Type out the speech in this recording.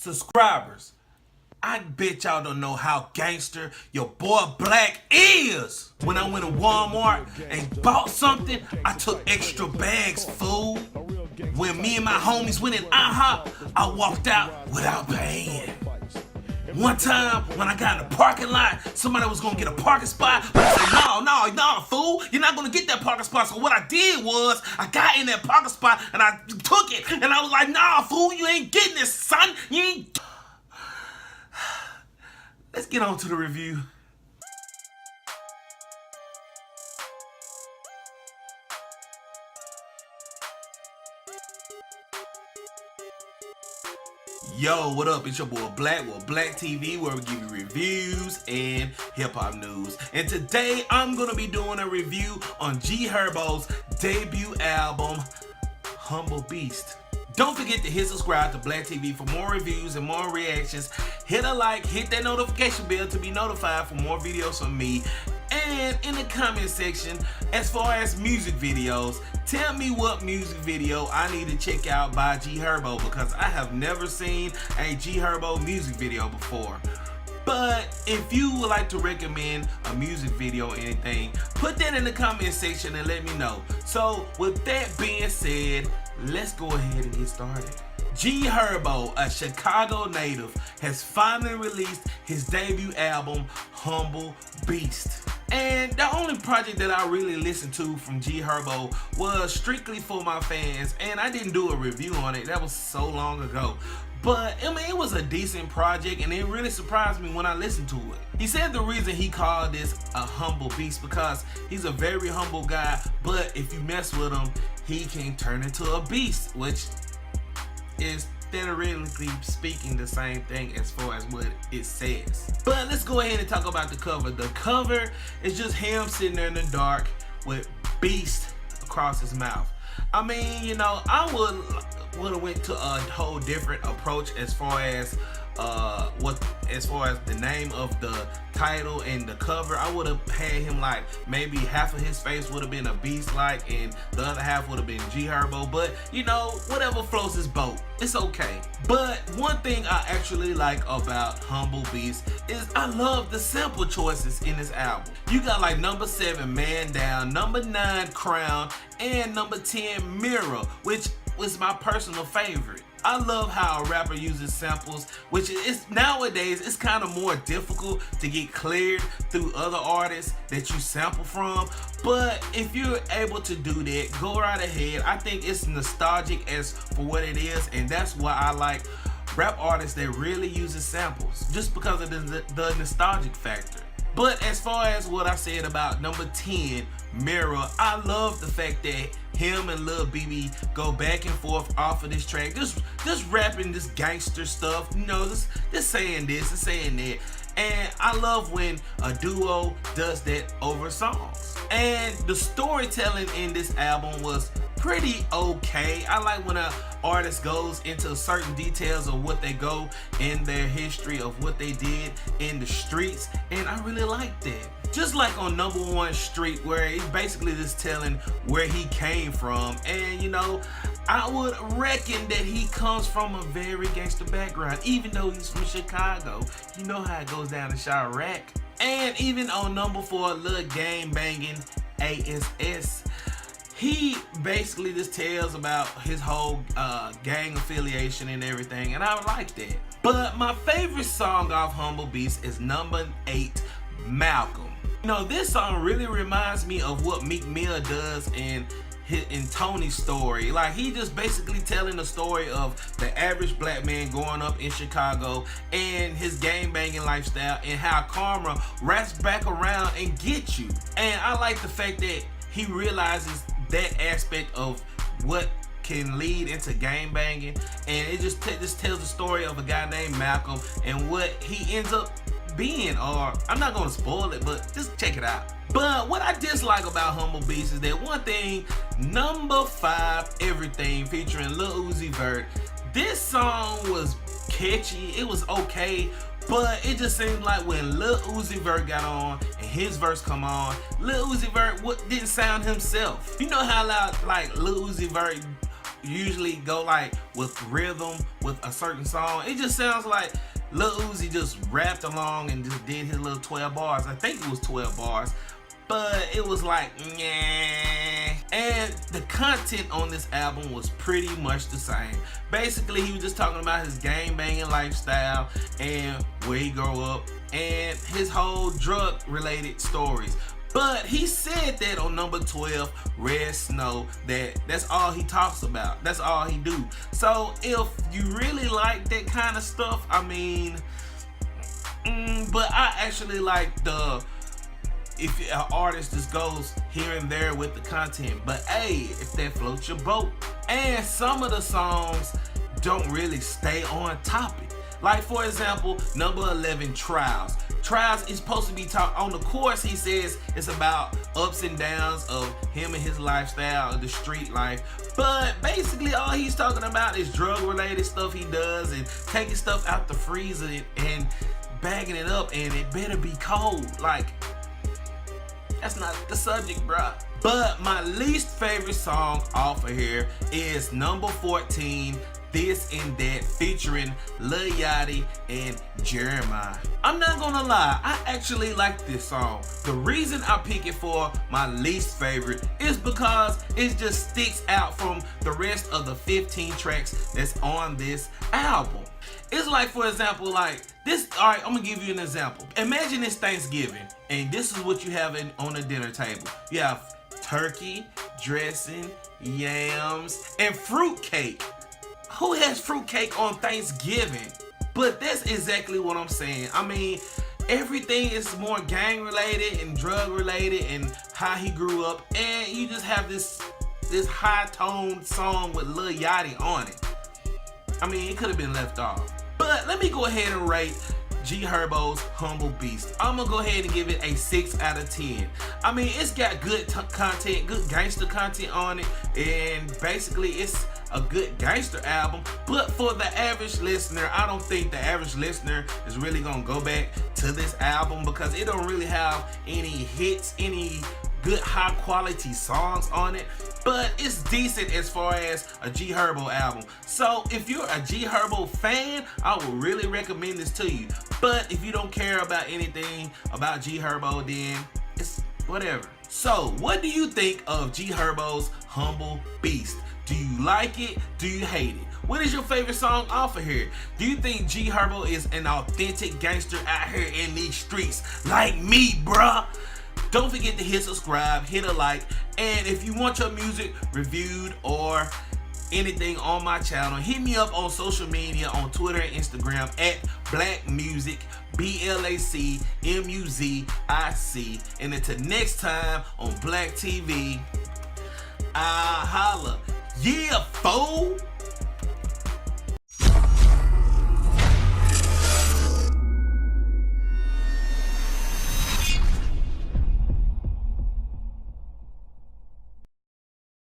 Subscribers, I bet y'all don't know how gangster your boy Black is. When I went to Walmart and bought something, I took extra bags, fool. When me and my homies went in IHOP, I walked out without paying. One time, when I got in the parking lot, somebody was gonna get a parking spot, but I said, no, fool, you're not gonna get that parking spot. So what I did was, I got in that parking spot and I took it, and I was like, nah, fool, you ain't getting this, son. You ain't. Let's get on to the review. Yo, what up? It's your boy Black with Black TV, where we give you reviews and hip-hop news. And today, I'm gonna be doing a review on G Herbo's debut album, Humble Beast. Don't forget to hit subscribe to Black TV for more reviews and more reactions. Hit a like, hit that notification bell to be notified for more videos from me. And in the comment section, as far as music videos, tell me what music video I need to check out by G Herbo, because I have never seen a G Herbo music video before. But if you would like to recommend a music video or anything, put that in the comment section and let me know. So with that being said, let's go ahead and get started. G Herbo, a Chicago native, has finally released his debut album, Humble Beast. And the only project that I really listened to from G Herbo was strictly for my fans, and I didn't do a review on it. That was so long ago. But I mean, it was a decent project, and it really surprised me when I listened to it. He said the reason he called this a humble beast because he's a very humble guy, but if you mess with him, he can turn into a beast, which is theoretically speaking the same thing as far as what it says. But let's go ahead and talk about the cover. The cover is just him sitting there in the dark with Beast across his mouth. I mean, you know, I would have went to a whole different approach as far as the name of the title and the cover. I would have had him like maybe half of his face would have been a beast like, and the other half would have been G Herbo. But you know, whatever floats his boat, it's okay. But one thing I actually like about Humble Beast is I love the sample choices in this album. You got like number 7 Man Down, number 9 Crown, and number 10 Mirror, which was my personal favorite. I love how a rapper uses samples, which is nowadays it's kind of more difficult to get cleared through other artists that you sample from. But if you're able to do that, go right ahead. I think it's nostalgic as for what it is, and that's why I like rap artists that really uses samples, just because of the nostalgic factor. But as far as what I said about number 10, Mirror, I love the fact that him and Lil Bibby go back and forth off of this track, just rapping this gangster stuff, you know, just saying this and saying that. And I love when a duo does that over songs. And the storytelling in this album was pretty okay. I like when an artist goes into certain details of what they go in their history of what they did in the streets, and I really like that. Just like on number 1 Street, where he's basically just telling where he came from. And you know, I would reckon that he comes from a very gangster background, even though he's from Chicago. You know how it goes down in Chirac. And even on number 4, Lil Gangbangin Ass, he basically just tells about his whole gang affiliation and everything, and I like that. But my favorite song off Humble Beast is number 8, Malcolm. You know, this song really reminds me of what Meek Mill does in Tony's story. Like, he just basically telling the story of the average black man growing up in Chicago and his gang banging lifestyle, and how karma wraps back around and gets you. And I like the fact that he realizes that aspect of what can lead into gang banging, and it just tells the story of a guy named Malcolm and what he ends up being. Or I'm not gonna spoil it, but just check it out. But what I dislike about Humble Beast is that one thing, number 5, Everything, featuring Lil Uzi Vert. This song was catchy, it was okay, but it just seemed like when Lil Uzi Vert got on and his verse come on, Lil Uzi Vert didn't sound himself. You know how loud like Lil Uzi Vert usually go like with rhythm, with with a certain song. It just sounds like Lil Uzi just rapped along and just did his little 12 bars. I think it was 12 bars, but it was like, yeah. And the content on this album was pretty much the same. Basically, he was just talking about his gang-banging lifestyle and where he grew up and his whole drug-related stories. But he said that on number 12, Red Snow, that's all he talks about. That's all he do. So if you really like that kind of stuff, I mean, but I actually like if an artist just goes here and there with the content. But hey, if that floats your boat. And some of the songs don't really stay on topic. Like, for example, number 11, Trials. Trials is supposed to be on the chorus. He says it's about ups and downs of him and his lifestyle, the street life. But basically all he's talking about is drug related stuff he does and taking stuff out the freezer and bagging it up, and it better be cold. Like, that's not the subject, bruh. But my least favorite song off of here is number 14, This and That, featuring Lil Yachty and Jeremih. I'm not gonna lie, I actually like this song. The reason I pick it for my least favorite is because it just sticks out from the rest of the 15 tracks that's on this album. It's like, for example, like this. All right, I'm gonna give you an example. Imagine it's Thanksgiving, and this is what you have on the dinner table. You have turkey, dressing, yams, and fruitcake. Who has fruitcake on Thanksgiving? But that's exactly what I'm saying. I mean, everything is more gang related and drug related and how he grew up, and you just have this high toned song with Lil Yachty on it. I mean, it could have been left off. But let me go ahead and rate G Herbo's Humble Beast. I'm gonna go ahead and give it a 6 out of 10. I mean, it's got good content, good gangster content on it, and basically it's a good gangster album. But for the average listener, I don't think the average listener is really gonna go back to this album because it don't really have any hits, any good high quality songs on it. But it's decent as far as a G Herbo album. So if you're a G Herbo fan, I would really recommend this to you. But if you don't care about anything about G Herbo, then it's whatever. So what do you think of G Herbo's Humble Beast? Do you like it? Do you hate it? What is your favorite song off of here? Do you think G Herbo is an authentic gangster out here in these streets like me, bruh? Don't forget to hit subscribe, hit a like, and if you want your music reviewed or anything on my channel, hit me up on social media on Twitter and Instagram at Black Music, BLACMUZIC. And until next time on Black TV, I holla. Yeah, fool!